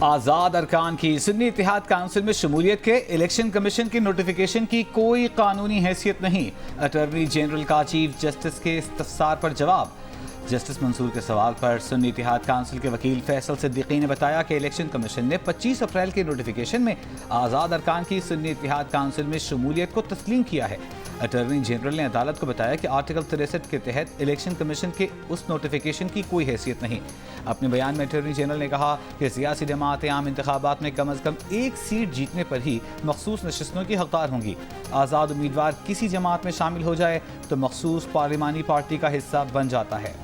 आज़ाद अरकान की सुन्नी इत्तेहाद काउंसिल में शमूलियत के इलेक्शन कमीशन की नोटिफिकेशन की कोई कानूनी हैसियत नहीं। अटॉर्नी जनरल का चीफ जस्टिस के इस्तफसार पर जवाब। जस्टिस मंसूर के सवाल पर सुन्नी इत्तेहाद काउंसिल के वकील फैसल सिद्दीकी ने बताया कि इलेक्शन कमीशन ने 25 अप्रैल के नोटिफिकेशन में आज़ाद अरकान की सुन्नी इत्तेहाद काउंसिल में शमूलियत को तस्लीम किया है। अटॉर्नी जनरल ने अदालत को बताया कि आर्टिकल 63 के तहत इलेक्शन कमीशन के उस नोटिफिकेशन की कोई हैसियत नहीं। अपने बयान में अटॉर्नी जनरल ने कहा कि सियासी जमातें आम इंतखाबात में कम अज़ कम एक सीट जीतने पर ही मखसूस नशिस्तों की हकदार होंगी। आज़ाद उम्मीदवार किसी जमात में शामिल हो जाए तो मखसूस पार्लिमानी पार्टी का हिस्सा बन जाता है।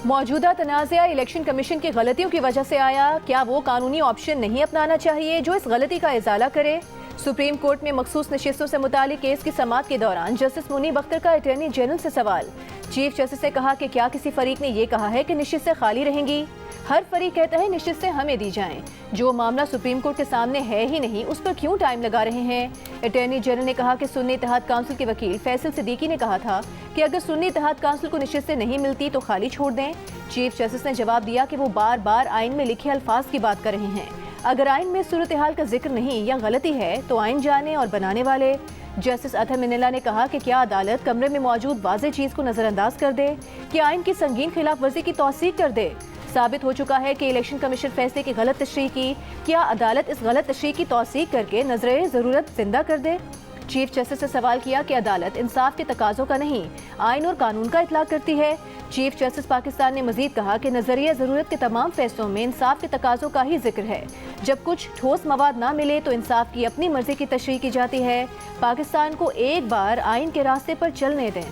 मौजूदा तनाज़ा इलेक्शन कमीशन की गलतियों की वजह से आया। क्या वो कानूनी ऑप्शन नहीं अपनाना चाहिए जो इस गलती का इजाला करे? सुप्रीम कोर्ट में मखसूस नशिस्तों से मुतालिक केस की समाअत के दौरान जस्टिस मुनीब अख्तर का अटॉर्नी जनरल से सवाल। चीफ जस्टिस ने कहा कि क्या किसी फरीक ने ये कहा है कि नशिस्तें खाली रहेंगी? हर फरीक कहता है नशिस्तें हमें दी जाएं। जो मामला सुप्रीम कोर्ट के सामने है ही नहीं, उस पर क्यों टाइम लगा रहे हैं? अटॉर्नी जनरल ने कहा कि सुन्नी इत्तेहाद काउंसिल के वकील फैसल सिद्दीकी ने कहा था कि अगर सुन्नी इत्तेहाद काउंसिल को नशिस्तें नहीं मिलती तो खाली छोड़ दें। चीफ जस्टिस ने जवाब दिया कि वो बार बार आइन में लिखे अल्फाज की बात कर रहे हैं। अगर आइन में सूरत हाल का जिक्र नहीं या गलती है तो आइन जाने और बनाने वाले। जस्टिस अतहर मिनल्ला ने कहा कि क्या अदालत कमरे में मौजूद वाज़ेह चीज़ को नज़रअंदाज कर दे कि आइन की संगीन खिलाफ वर्जी की तौसीक कर दे? साबित हो चुका है कि इलेक्शन कमीशन फैसले की गलत तशरीह की। क्या अदालत इस गलत तशरीह की तौसीक करके नजरे ज़रूरत जिंदा कर दे? चीफ जस्टिस ने सवाल किया कि अदालत इंसाफ के तकाज़ों का नहीं, आइन और कानून का इतलाक करती है। चीफ जस्टिस पाकिस्तान ने मजीद कहा कि नजरिया ज़रूरत के तमाम फैसलों में इंसाफ के तकाज़ों का ही जिक्र है। जब कुछ ठोस मवाद ना मिले तो इंसाफ की अपनी मर्जी की तशरीह की जाती है। पाकिस्तान को एक बार आइन के रास्ते पर चलने दें।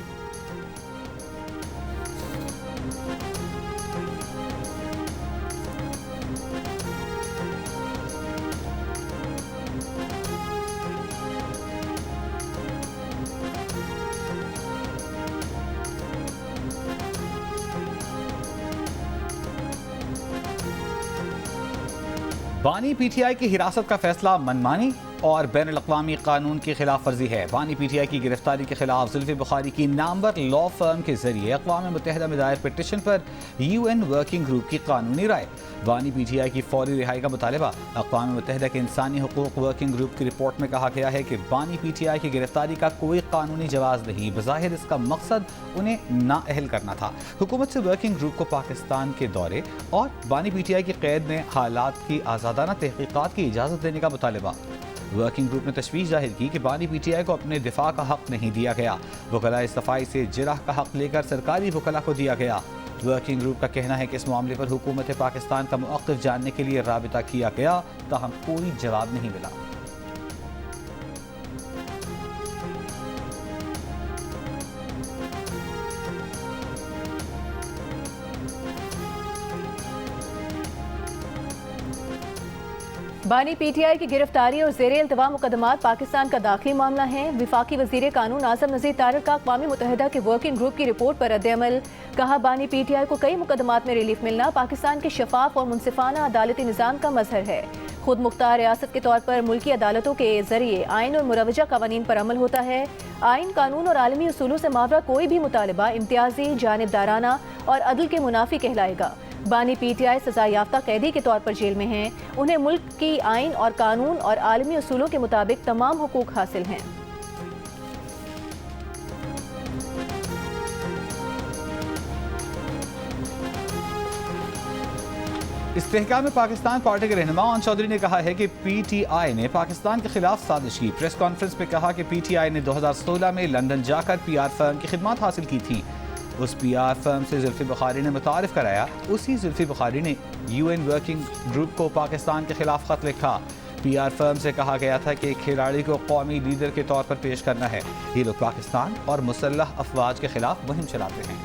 बानी पीटीआई की हिरासत का फैसला मनमानी और बैन अल-अक़वामी कानून की खिलाफ वर्जी है। बानी पीटीआई की गिरफ्तारी के खिलाफ जुल्फ़ी बुखारी की नामवर लॉ फर्म के जरिए अक़वाम मुत्तहिदा में दायर पिटीशन पर UN वर्किंग ग्रुप की कानूनी राय। बानी पीटीआई की फौरी रिहाई का मुतालबा। अक़वाम मुत्तहिदा के इंसानी हुकूक़ वर्किंग ग्रुप की रिपोर्ट में कहा गया है कि बानी पीटीआई की गिरफ्तारी का कोई कानूनी जवाज़ नहीं, बज़ाहिर इसका मकसद उन्हें नाअहल करना था। हुकूमत से वर्किंग ग्रुप को पाकिस्तान के दौरे और बानी पीटीआई की कैद में हालात की आज़ादाना तहक़ीक़ात की इजाज़त देने का मुतालबा। वर्किंग ग्रुप ने तशवीश जाहिर की कि बानी पीटीआई को अपने दिफा का हक नहीं दिया गया। वकला सफाई से जिरह का हक लेकर सरकारी वकला को दिया गया। वर्किंग ग्रुप का कहना है कि इस मामले पर हुकूमत पाकिस्तान का मौक़िफ़ जानने के लिए राबिता किया गया, ताहम कोई जवाब नहीं मिला। बानी पीटीआई की गिरफ्तारी और ज़ेरे इल्तवा मुकदमात पाकिस्तान का दाखिली मामला है। विफाकी वज़ीर कानून आज़म नज़ीर तारिक का अक़वाम मुत्तहिदा के वर्किंग ग्रुप की रिपोर्ट पर रद्द-ए-अमल। कहा, बानी पीटीआई को कई मुकदमात में रिलीफ मिलना पाकिस्तान के शफाफ और मुनसिफाना अदालती निज़ाम का मज़हर है। खुद मुख्तार रियासत के तौर पर मुल्की अदालतों के जरिए आइन और मुरवजा कवानीन पर अमल होता है। आइन, कानून और आलमी उसूलों से मावरा कोई भी मुतालबा इम्तियाजी, जानिबदाराना और अदल के मुनाफी कहलाएगा। बानी पीटीआई सजा याफ्ता कैदी के तौर पर जेल में हैं। उन्हें मुल्क की आइन और कानून और आलमी उसूलों के मुताबिक तमाम हुकूक हासिल हैं। इस्तेहकाम पाकिस्तान पार्टी के रहनुमा अन चौधरी ने कहा है कि पीटीआई ने पाकिस्तान के खिलाफ साजिश की। प्रेस कॉन्फ्रेंस में कहा कि पीटीआई ने 2016 में लंदन जाकर PR फर्म की खिदमत हासिल की थी। उस PR फर्म से जुल्फ़ी बुखारी ने मुतारिफ कराया। उसी जुल्फ़ी बुखारी ने UN वर्किंग ग्रुप को पाकिस्तान के खिलाफ खत लिखा। PR फर्म से कहा गया था कि खिलाड़ी को कौमी लीडर के तौर पर पेश करना है। ये लोग पाकिस्तान और मुसल्लह अफवाज के खिलाफ मुहिम चलाते हैं।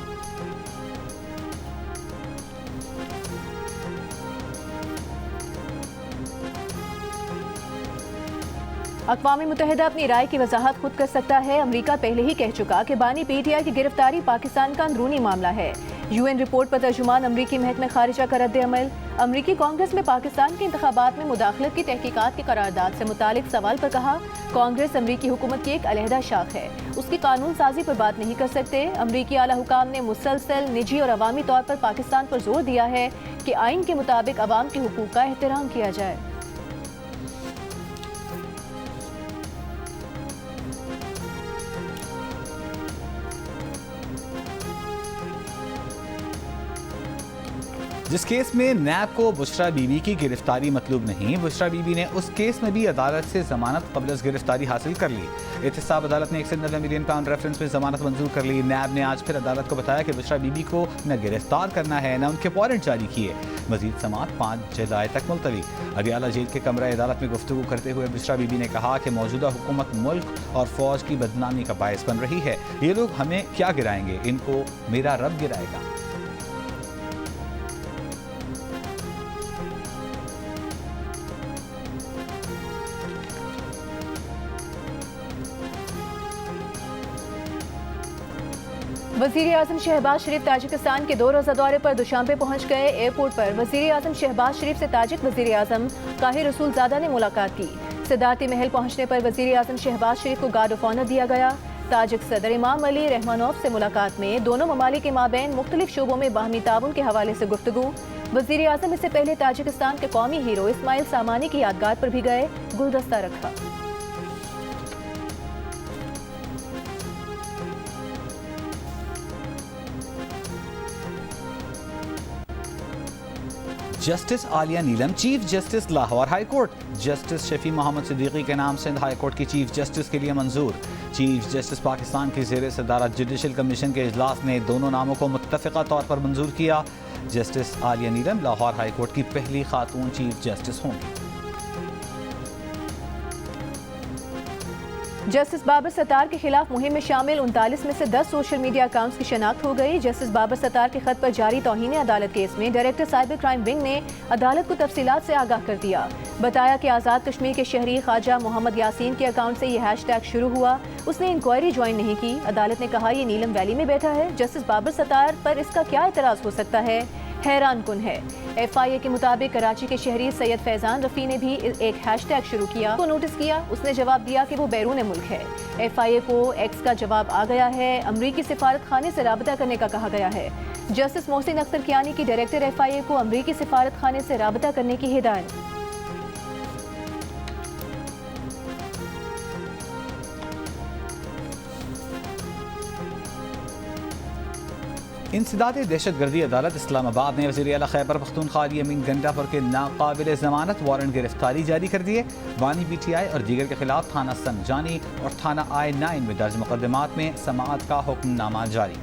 अक़वाम मुत्तहिदा अपनी राय की वजाहत खुद कर सकता है। अमरीका पहले ही कह चुका कि बानी PTI की गिरफ्तारी पाकिस्तान का अंदरूनी मामला है। UN रिपोर्ट पर तर्जुमान अमरीकी महकमा खारिजा का रद्द अमल। अमरीकी कांग्रेस में पाकिस्तान के इंतखाबात में मुदाखलत की तहकीकात की करारदाद से मुतालिक सवाल पर कहा, कांग्रेस अमरीकी हुकूमत की एक अलहदा शाख है, उसकी कानून साजी पर बात नहीं कर सकते। अमरीकी आला हुकाम ने मुसलसल निजी और अवामी तौर पर पाकिस्तान पर जोर दिया है कि आइन के मुताबिक अवाम के हुकूक का एहतराम किया जाए। जिस केस में नैब को बुशरा बीबी की गिरफ्तारी मतलूब नहीं, बुशरा बीबी ने उस केस में भी अदालत से जमानत कबल गिरफ्तारी हासिल कर ली। एहतसाब अदालत ने 190 मिलियन पाउंड रेफरेंस में जमानत मंजूर कर ली। नैब ने आज फिर अदालत को बताया कि बुशरा बीबी को न गिरफ्तार करना है न उनके वारंट जारी किए। मजीद समाअत 5 जुलाई तक मुलतवी। अडियाला जेल के कमरा अदालत में गुफ्तगू करते हुए बुशरा बीबी ने कहा कि मौजूदा हुकूमत मुल्क और फौज की बदनामी का बायस बन रही है। ये लोग हमें क्या गिराएंगे, इनको मेरा रब गिराएगा। वज़ीर आज़म शहबाज शरीफ ताजिकिस्तान के 2 रोज़ा दौरे पर दुशांबे पहुंच गए। एयरपोर्ट पर वज़ीर आज़म शहबाज शरीफ से ताजिक वज़ीर आज़म काहिर रसूलज़ादा ने मुलाकात की। सदारती महल पहुंचने पर वज़ीर आज़म शहबाज शरीफ को गार्ड ऑफ ऑनर दिया गया। ताजिक सदर इमाम अली रहमानोफ से मुलाकात में दोनों ममालिक के माबैन मुख्तलिफ शोबों में बाहमी ताउन के हवाले से गुफ्तगू। वज़ीर आज़म इससे पहले ताजिकिस्तान के कौमी हीरो इस्माइल सामानी की यादगार पर भी गए, गुलदस्ता रखा। Justice Aliya Neelam chief justice Lahore high court. Justice Shafi Mohammad Siddiqui के नाम सिंध हाई कोर्ट की चीफ जस्टिस के लिए मंजूर। चीफ जस्टिस पाकिस्तान की ज़ेर सदारत जुडिशल कमीशन के इजलास ने दोनों नामों को मुत्तफ़िक़ा तौर पर मंजूर किया। जस्टिस आलिया नीलम लाहौर हाई कोर्ट की पहली खातून चीफ जस्टिस होंगी। जस्टिस बाबर सत्तार के खिलाफ मुहिम में शामिल 39 में से 10 सोशल मीडिया अकाउंट्स की शनाख्त हो गई। जस्टिस बाबर सत्तार के खत पर जारी तौहीन अदालत केस में डायरेक्टर साइबर क्राइम विंग ने अदालत को तफसीलात से आगाह कर दिया। बताया कि आज़ाद कश्मीर के शहरी ख्वाजा मोहम्मद यासीन के अकाउंट से ये हैशटैग शुरू हुआ। उसने इंक्वायरी ज्वाइन नहीं की। अदालत ने कहा ये नीलम वैली में बैठा है, जस्टिस बाबर सत्तार पर इसका क्या एतराज़ हो सकता है, हैरान कुन है। FIA के मुताबिक कराची के शहरी सैयद फैजान रफ़ी ने भी एक हैशटैग शुरू किया, को नोटिस किया। उसने जवाब दिया कि वो बैरून मुल्क है। FIA को X का जवाब आ गया है। अमरीकी सिफारत खाने से राबता करने का कहा गया है। जस्टिस मोहसिन अख्तर कियानी की डायरेक्टर FIA को अमरीकी सिफारत खाने से राबता करने की हिदायत। इंसदाद दहशतगर्दी अदालत इस्लामाबाद ने वज़ीर आला खैबर पख्तूनख्वा अमीन गंडापुर के नाकाबिल ज़मानत वारंट गिरफ्तारी जारी कर दिए। बानी PTI और दीगर के खिलाफ थाना संजानी और थाना I-9 में दर्ज मुकदमात में समाअत का हुक्मनामा जारी।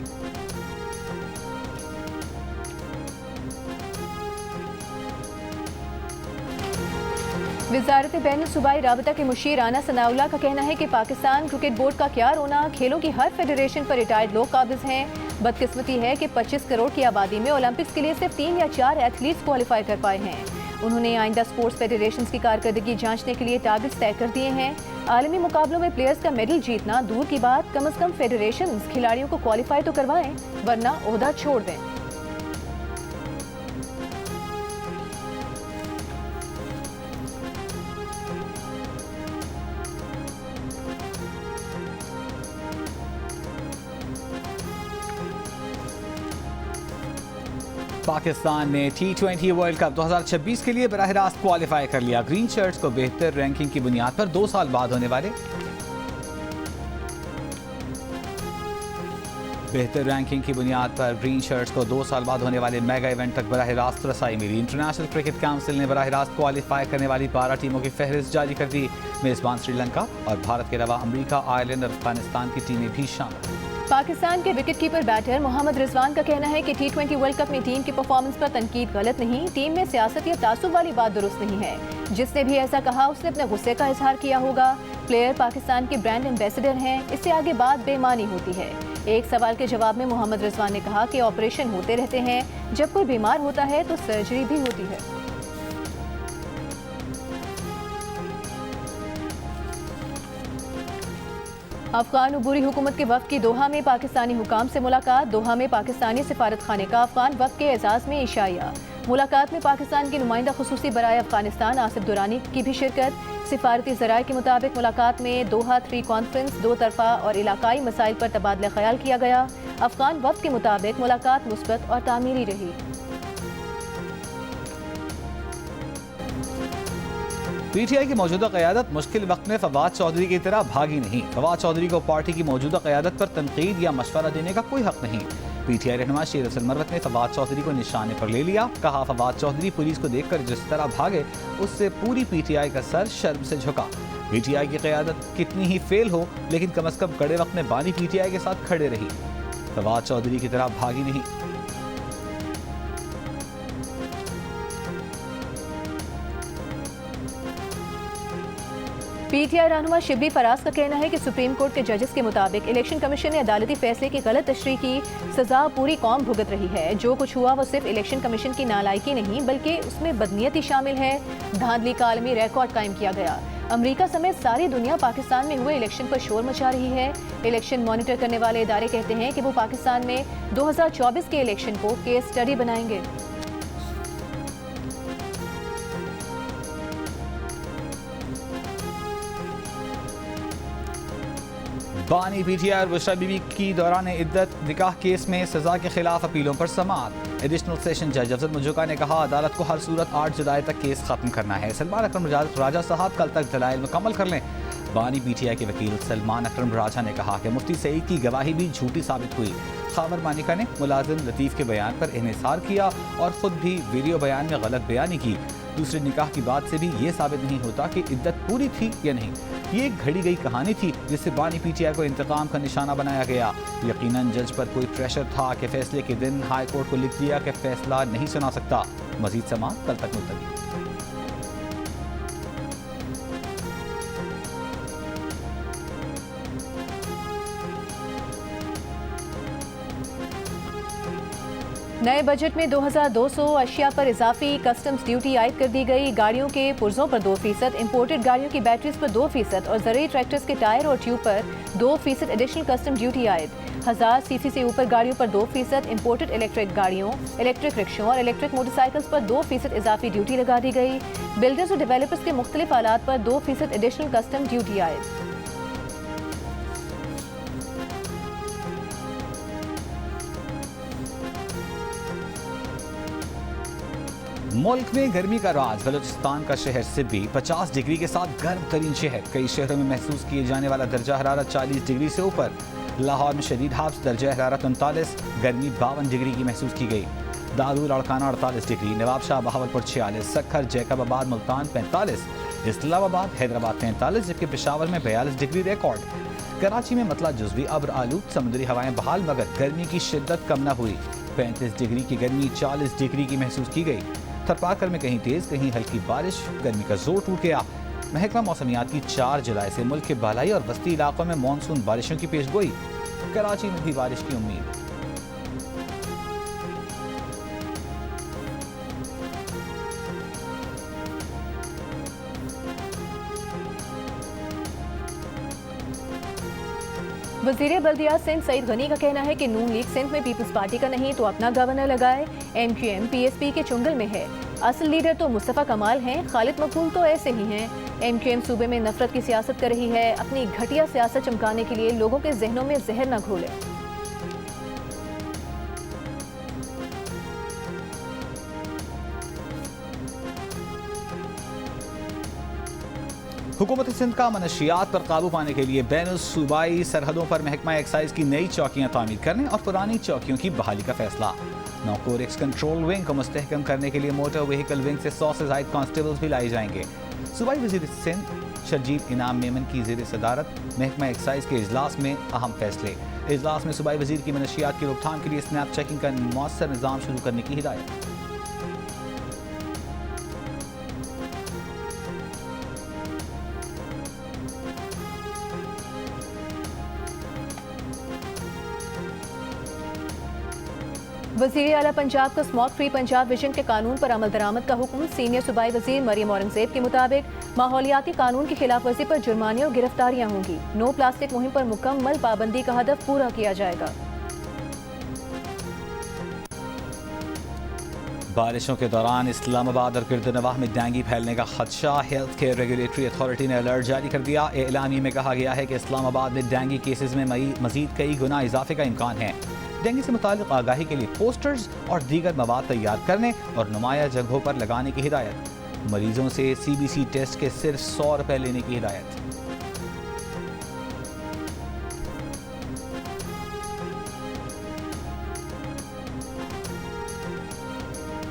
वज़ारत बैन सूबाई राबता के मुशीर राना सनाउल्लाह का कहना है कि पाकिस्तान क्रिकेट बोर्ड का क्या रोना, खेलों की हर फेडरेशन पर रिटायर्ड लोग काबिज हैं। बदकिस्मती है कि 25 करोड़ की आबादी में ओलंपिक्स के लिए सिर्फ 3 या 4 एथलीट्स क्वालिफाई कर पाए हैं। उन्होंने आइंदा स्पोर्ट्स फेडरेशन की कारकर्दगी जांचने के लिए टारगेट्स तय कर दिए हैं। आलमी मुकाबलों में प्लेयर्स का मेडल जीतना दूर की बात, कम से कम फेडरेशन खिलाड़ियों को क्वालिफाई तो करवाएं, वरना ओहदा छोड़ दें। पाकिस्तान ने T20 वर्ल्ड कप 2026 के लिए बराह रास्त क्वालिफाई कर लिया। ग्रीन शर्ट्स को बेहतर रैंकिंग की बुनियाद पर 2 साल बाद होने वाले ग्रीन शर्ट्स को 2 साल बाद होने वाले मेगा इवेंट तक बराह रास्त रसाई मिली। इंटरनेशनल क्रिकेट काउंसिल ने बराह रास्त क्वालिफाई करने वाली 12 टीमों की फहरिस्त जारी कर दी। मेजबान श्रीलंका और भारत के अलावा अमरीका, आयरलैंड और अफगानिस्तान की टीमें भी शामिल। पाकिस्तान के विकेटकीपर बैटर मोहम्मद रिजवान का कहना है कि T20 वर्ल्ड कप में टीम की परफॉर्मेंस पर तनकीद गलत नहीं, टीम में सियासत या तासुब वाली बात दुरुस्त नहीं है। जिसने भी ऐसा कहा उसने अपने गुस्से का इजहार किया होगा। प्लेयर पाकिस्तान के ब्रांड एम्बेसडर हैं, इससे आगे बात बेमानी होती है। एक सवाल के जवाब में मोहम्मद रिजवान ने कहा कि ऑपरेशन होते रहते हैं, जब कोई बीमार होता है तो सर्जरी भी होती है। अफगान उबूरी हुकूमत के वफ़द की दोहा में पाकिस्तानी हुकाम से मुलाकात। दोहा में पाकिस्तानी सिफारत खाने का अफगान वफ़द के एजाज़ में इशाया। मुलाकात में पाकिस्तान के नुमाइंदा खुसूसी बराए अफगानिस्तान आसिफ दुरानी की भी शिरकत। सिफारती ज़राए के मुताबिक मुलाकात में दोहा 3 कॉन्फ्रेंस, दो तरफ़ा और इलाकाई मसाइल पर तबादला ख्याल किया गया। अफगान वफ़द के मुताबिक मुलाकात मुस्बत और तामीरी रही। पीटीआई की मौजूदा क़यादत मुश्किल वक्त में फवाद चौधरी की तरह भागी नहीं। फवाद चौधरी को पार्टी की मौजूदा क़यादत पर तनकीद या मशवरा देने का कोई हक नहीं। पीटीआई रहनुमा शेर अफजल मरवत ने फवाद चौधरी को निशाने पर ले लिया। कहा, फवाद चौधरी पुलिस को देखकर जिस तरह भागे उससे पूरी पीटीआई का सर शर्म से झुका। पीटीआई की क़यादत कितनी ही फेल हो, लेकिन कम अज़ कम कड़े वक्त में बानी पीटीआई के साथ खड़े रही। फवाद चौधरी की तरह भागी नहीं। पीटीआई रहनुमा शिबली फराज का कहना है कि सुप्रीम कोर्ट के जजेस के मुताबिक इलेक्शन कमीशन ने अदालती फैसले की गलत तशरीह की सजा पूरी कौम भुगत रही है। जो कुछ हुआ वो सिर्फ इलेक्शन कमीशन की नालायकी नहीं बल्कि उसमें बदनीयती शामिल है। धांधली का आलमी रिकॉर्ड कायम किया गया। अमेरिका समेत सारी दुनिया पाकिस्तान में हुए इलेक्शन पर शोर मचा रही है। इलेक्शन मॉनिटर करने वाले इदारे कहते हैं कि वो पाकिस्तान में 2024 के इलेक्शन को केस स्टडी बनाएंगे। बानी पीटीआई और बुशरा बीबी की दौरान इद्दत निकाह केस में सजा के खिलाफ अपीलों पर समाअत। एडिशनल सेशन जज अफजल मुजुका ने कहा, अदालत को हर सूरत 8 जुलाई तक केस खत्म करना है। सलमान अकरम राजा साहब कल तक दलाइल मुकम्मल कर लें। बानी पीटीआई के वकील सलमान अकरम राजा ने कहा कि मुफ्ती सईद की गवाही भी झूठी साबित हुई। खावर मानिका ने मुलाजिम लतीफ़ के बयान पर इन्हिसार किया और ख़ुद भी वीडियो बयान में गलत बयानी की। दूसरे निकाह की बात से भी ये साबित नहीं होता कि इद्दत पूरी थी या नहीं। ये एक घड़ी गई कहानी थी जिससे बानी पीटीआई को इंतकाम का निशाना बनाया गया। यकीनन जज पर कोई प्रेशर था कि फैसले के दिन हाई कोर्ट को लिख दिया कि फैसला नहीं सुना सकता। मजीद समाअत कल तक मुलतवी। नए बजट में 2200 अशिया पर इजाफी कस्टम्स ड्यूटी आयद कर दी गई। गाड़ियों के पुर्जों पर 2%, इंपोर्टेड गाड़ियों की बैटरीज पर 2% और ज़रूरी ट्रैक्टर्स के टायर और ट्यूब पर 2% एडिशनल कस्टम ड्यूटी आयद। 1000 सीसी से ऊपर गाड़ियों पर 2%, इंपोर्टेड इलेक्ट्रिक गाड़ियों, इलेक्ट्रिक रिक्शों और इलेक्ट्रिक मोटरसाइकिल्स पर 2% इजाफी ड्यूटी लगा दी गई। बिल्डर्स और डेवलपर्स के मुख्तलिफ आलात पर 2% एडिशनल कस्टम ड्यूटी आयद। मुल्क में गर्मी का राज। बलूचिस्तान का शहर सिब्बी 50 डिग्री के साथ गर्म तरीन शहर। कई शहरों में महसूस किए जाने वाला दर्जा हरारत 40 डिग्री से ऊपर। लाहौर में शदीद हब्स, दर्जा हरारत 39, गर्मी 52 डिग्री की महसूस की गई। दादू लड़काना 48 डिग्री, नवाबशाह बहावलपुर 46, सक्खर जैकबाबाद मुल्तान 45, इस्लामाबाद हैदराबाद 43, जबकि पेशावर में 42 डिग्री रिकॉर्ड। कराची में मतला जुज़वी अब्र आलूद, समुद्री हवाएं बहाल मगर गर्मी की शिद्दत कम न हुई। 35 डिग्री की गर्मी 40 डिग्री की महसूस की गई। थरपाकर में कहीं तेज कहीं हल्की बारिश, गर्मी का जोर टूट गया। महकमा मौसमियात की 4 जुलाई से मुल्क के बालाई और वस्ती इलाकों में मानसून बारिशों की पेशगोई। कराची में भी बारिश की उम्मीद। वज़ीर बल्दियात सिंध सईद गनी का कहना है कि नून लीग सिंध में पीपल्स पार्टी का नहीं तो अपना गवर्नर लगाए। MQM PSP के चुंगल में है। असल लीडर तो मुस्तफ़ा कमाल हैं, खालिद मकबूल तो ऐसे ही हैं। MQM सूबे में नफरत की सियासत कर रही है। अपनी घटिया सियासत चमकाने के लिए लोगों के जहनों में जहर न घोले। हुकूमत सिंध का मनशियात पर काबू पाने के लिए बैन सूबाई सरहदों पर महकमा एक्साइज की नई चौकियां तामीर करने और पुरानी चौकियों की बहाली का फैसला। नौकोर एक्स कंट्रोल विंग को मुस्तहकम करने के लिए मोटर व्हीकल विंग से 100 से ज़ायद कांस्टेबल्स भी लाए जाएंगे। सूबाई वज़ीर सिंध शर्जील इनाम मेमन की ज़ेर सदारत महकमा एक्साइज के इजलास में अहम फैसले। इजलास में सूबाई वज़ीर की मनशियात की रोकथाम के लिए स्नैप चेकिंग का मौसर निज़ाम शुरू करने की हिदायत। वज़ीर आला पंजाब को स्मोक फ्री पंजाब विजन के कानून पर अमल दरामद का हुक्म। सीनियर सूबाई वज़ीर मरियम औरंगजेब के मुताबिक माहौलियाती कानून की खिलाफ वर्जी पर जुर्माने और गिरफ्तारियां होंगी। नो प्लास्टिक मुहिम पर मुकम्मल पाबंदी का हदफ पूरा किया जाएगा। बारिशों के दौरान इस्लामाबाद और गिरदनवाह में डेंगू फैलने का खदशा। हेल्थ केयर रेगुलेटरी अथॉरिटी ने अलर्ट जारी कर दिया। एलामी में कहा गया है कि इस्लामाबाद में डेंगू केसेस में मजीद कई गुना इजाफे का इम्कान है। डेंगू से मुताल्लिक आगाही के लिए पोस्टर्स और दीगर मवाद तैयार करने और नुमाया जगहों पर लगाने की हिदायत। मरीजों से CBC टेस्ट के सिर्फ 100 रुपए लेने की हिदायत।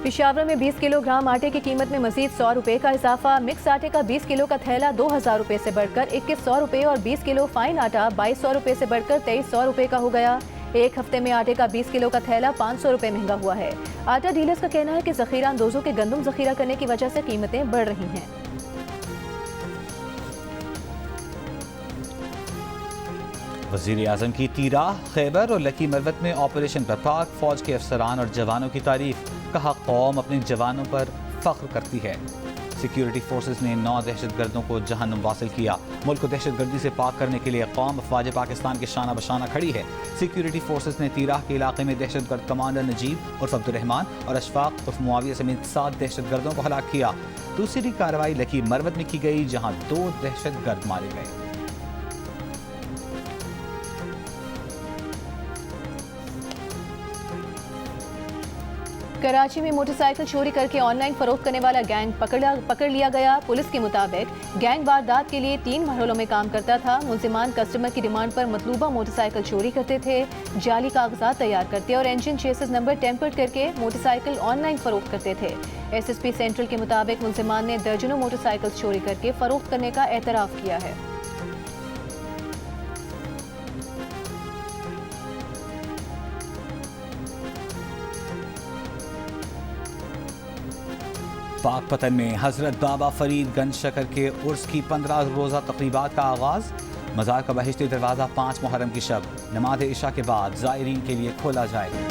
पेशावर में 20 किलोग्राम आटे की कीमत में मजीद 100 रुपए का इजाफा। मिक्स आटे का 20 किलो का थैला 2000 रुपए से बढ़कर 2100 रुपए और 20 किलो फाइन आटा 2200 रुपए से बढ़कर 2300 रुपए का हो गया। एक हफ्ते में आटे का 20 किलो का थैला 500 रुपए महंगा हुआ है। आटा डीलर्स का कहना है कि जखीरा अंदोजों के गंदम जखीरा करने की वजह से कीमतें बढ़ रही हैं। वज़ीर आज़म की तीराह, खैबर और लकी मरवत में ऑपरेशन पर पाक फौज के अफसरान और जवानों की तारीफ। कहा कौम अपने जवानों पर फख्र करती है। सिक्योरिटी फोर्सेस ने 9 दहशतगर्दों को जहन्नुम वासिल किया। मुल्क को दहशतगर्दी से पाक करने के लिए कौम अफवाज पाकिस्तान के शाना बशाना खड़ी है। सिक्योरिटी फोर्सेस ने तीराह के इलाके में दहशतगर्द कमांडर नजीब उर्फ अब्दुर्रहमान और अशफाक उर्फ मुआविया समेत 7 दहशतगर्दों को हलाक किया। दूसरी कार्रवाई लकी मरवत में की गई, जहां 2 दहशतगर्द मारे गए। कराची में मोटरसाइकिल चोरी करके ऑनलाइन फरोख्त करने वाला गैंग पकड़ लिया गया। पुलिस के मुताबिक गैंग वारदात के लिए 3 मरहलों में काम करता था। मुल्जिमान कस्टमर की डिमांड पर मतलूबा मोटरसाइकिल चोरी करते थे, जाली कागजात तैयार करते और इंजन चेसिस नंबर टेम्पर्ड करके मोटरसाइकिल ऑनलाइन फरोख्त करते थे। SSP सेंट्रल के मुताबिक मुल्जिमान ने दर्जनों मोटरसाइकिल चोरी करके फरोख्त करने का एतराफ़ किया है। पाकपतन में हजरत बाबा फरीद गंज शकर के उर्स की 15 रोज़ा तकरीबात का आगाज़। मज़ार का बहिश्ती दरवाज़ा 5 मुहर्रम की शब नमाज इशा के बाद ज़ायरीन के लिए खोला जाएगा।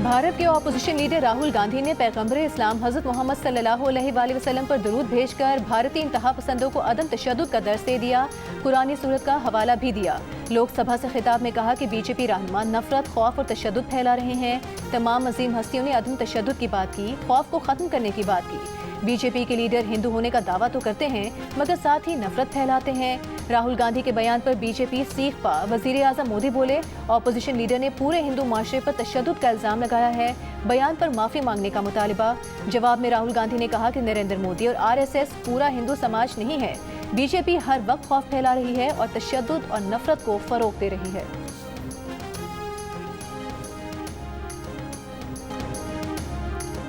भारत के ऑपोजिशन लीडर राहुल गांधी ने पैगंबर इस्लाम हज़रत मोहम्मद सल्लल्लाहु अलैहि वसल्लम पर दुरूद भेजकर भारतीय इंतहा पसंदों को अदम तशद्दुद का दर्स दे दिया। कुरानी सूरत का हवाला भी दिया। लोकसभा से खिताब में कहा कि BJP रहनुमा नफरत, खौफ और तशद्दुद फैला रहे हैं। तमाम अजीम हस्तियों ने अदम तशद्दुद की बात की, खौफ को ख़त्म करने की बात की। BJP के लीडर हिंदू होने का दावा तो करते हैं मगर साथ ही नफरत फैलाते हैं। राहुल गांधी के बयान पर BJP सीख पा। वज़ीर आज़म मोदी बोले, ऑपोजिशन लीडर ने पूरे हिंदू माशरे पर तशद्दुद का इल्ज़ाम लगाया है। बयान पर माफ़ी मांगने का मुतालिबा। जवाब में राहुल गांधी ने कहा कि नरेंद्र मोदी और RSS पूरा हिंदू समाज नहीं है। BJP हर वक्त खौफ फैला रही है और तशद्दुद और नफरत को फ़रोग़ दे रही है।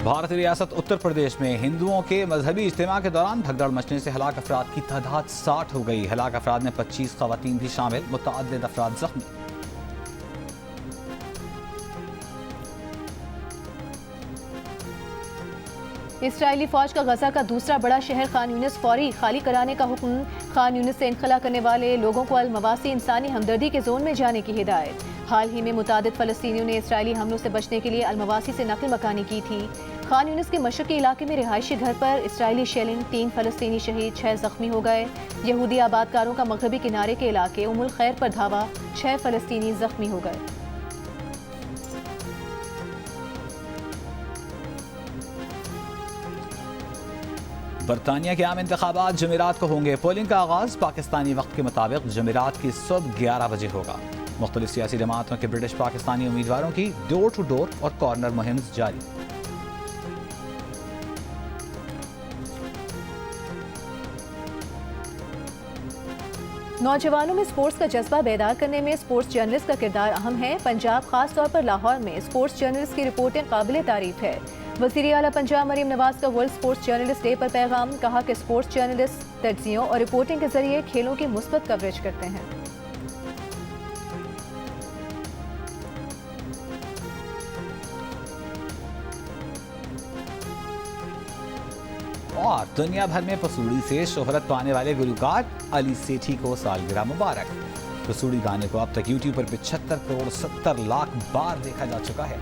भारतीय रियासत उत्तर प्रदेश में हिंदुओं के मजहबी इज्तिमा के दौरान भगदड़ मचने से हलाक अफराद की तादाद 60 हो गई। हलाक अफराद में 25 खवातीन भी शामिल, मुतअद्दिद अफराद जख्मी। इसराइली फौज का गजा का दूसरा बड़ा शहर खान यूनिस फौरी खाली कराने का हुक्म। खान यूनिस से इनखला करने वाले लोगों को अल-मवासी इंसानी हमदर्दी के जोन में जाने की हिदायत। हाल ही में मुतादिद फ़लस्तीनियों ने इसराइली हमलों से बचने के लिए अल-मवासी से नकल मकानी की थी। खान यूनिस के मशरकी इलाके में रिहायशी घर पर इसराइली शेलिंग, 3 फ़लस्तीनी शहीद, 6 जख्मी हो गए। यहूदी आबादकारों का मगरबी किनारे के इलाके उमुल खैर पर धावा, 6 फ़लस्तीनी जख्मी हो गए। बरतानिया के आम इंतखाबात जमेरात को होंगे। पोलिंग का आगाज़ पाकिस्तानी वक्त के मुताबिक जमेरात की सुबह 11 बजे होगा। मुख्तलिफ सियासी जमातों के ब्रिटिश पाकिस्तानी उम्मीदवारों की डोर टू डोर और कॉर्नर मुहिम जारी। नौजवानों में स्पोर्ट्स का जज्बा बेदार करने में स्पोर्ट्स जर्नलिस्ट का किरदार अहम है। पंजाब, खास तौर पर लाहौर में स्पोर्ट्स जर्नलिस्ट की रिपोर्टें काबिल तारीफ है। वज़ीर आला पंजाब मरियम नवाज का वर्ल्ड स्पोर्ट्स जर्नलिस्ट डे पर पैगाम। कहा कि स्पोर्ट्स जर्नलिस्ट तज्ज़ियों और रिपोर्टिंग के जरिए खेलों की मुस्बत कवरेज करते हैं। और दुनिया भर में पसूड़ी से शोहरत पाने वाले गुलकार अली सेठी को सालगिरह मुबारक। पसूड़ी गाने को अब तक YouTube पर 75 करोड़ 70 लाख बार देखा जा चुका है।